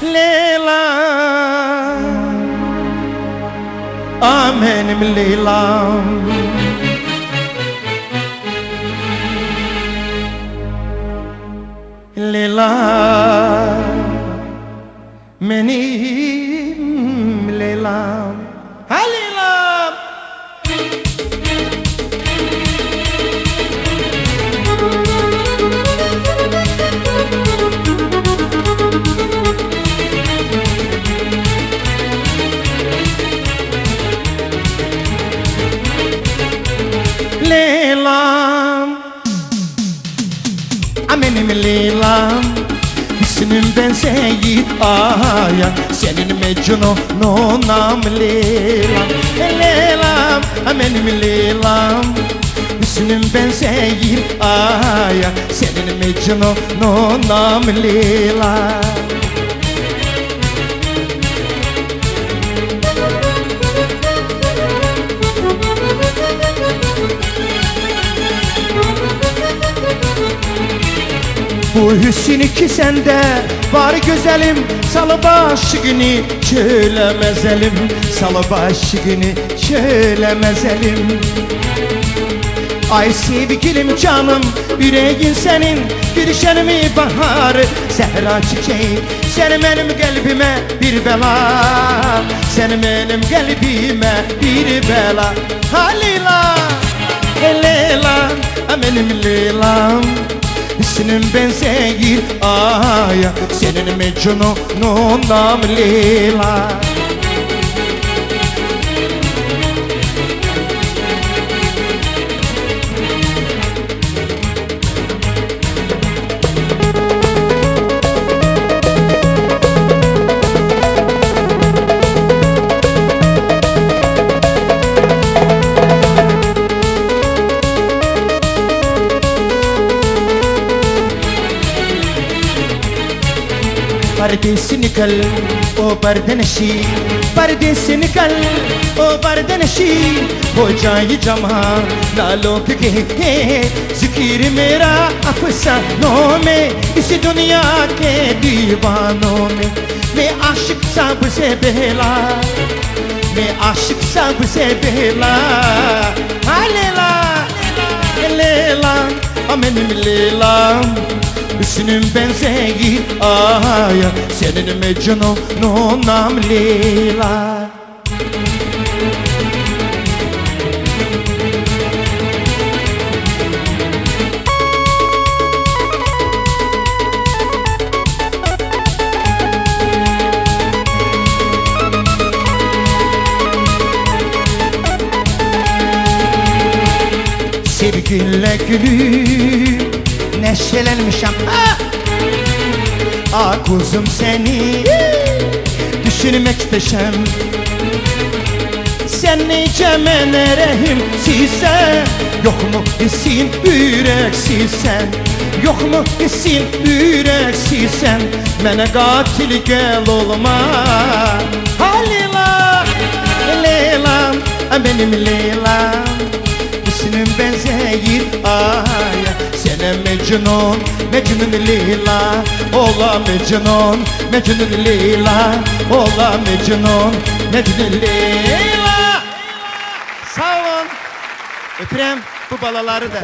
Leyla, ah benim Leyla'm. Leyla, benim Leyla'm. Ha Leyla'm. Leyla'm, benim Leyla'm. Hüsnün ben Seyit Aya, senin Mecnun'unam Leyla'm. Leyla'm, benim Leyla'm. Hüsnün ben Seyit Aya, senin Mecnun'unam Leyla'm. Bu hüsn ki sende var güzelim, salı başını çölemezelim, salı başını çölemezelim. Ay sevgilim canım, yüreğin senin, gülüşen mi baharı, zehra çiçeği. Sen benim kalbime bir bela, sen benim kalbime bir bela. Ha Leyla, Leyla, benim Leyla'm. Hüsnün ben Seyit Aya, senin Mecnun'unam Leyla. परदेस निकल ओ बरदनशी, परदेस निकल ओ बरदनशी। हो जाए जमा नालों के जिक्र मेरा अफसानों में, इस दुनिया के दीवानों में। मैं आशिक सबसे पहला, मैं आशिक सबसे पहला। हाँ Leyla, Leyla, benim Leyla'm. Hüsnün ben Seyit Aya, senin Mecnun'unam Leyla. Sevgiyle gülüm, neşelenmişim. Ah kuzum seni düşünmekteşem. Sen nece mene rahimsizsen, yok mu hissin yüreksizsen, yok mu hissin yüreksizsen, mene katil gel olma. Ha Leyla, Leyla'm, benim Leyla'm. Hüsnün ben Seyit Aya, sene Mecnun, Mecnun Leyla. Ola Mecnun, Mecnun Leyla. Ola Mecnun, Mecnun Leyla. Sağ olun. Öpürəm bu balaları da.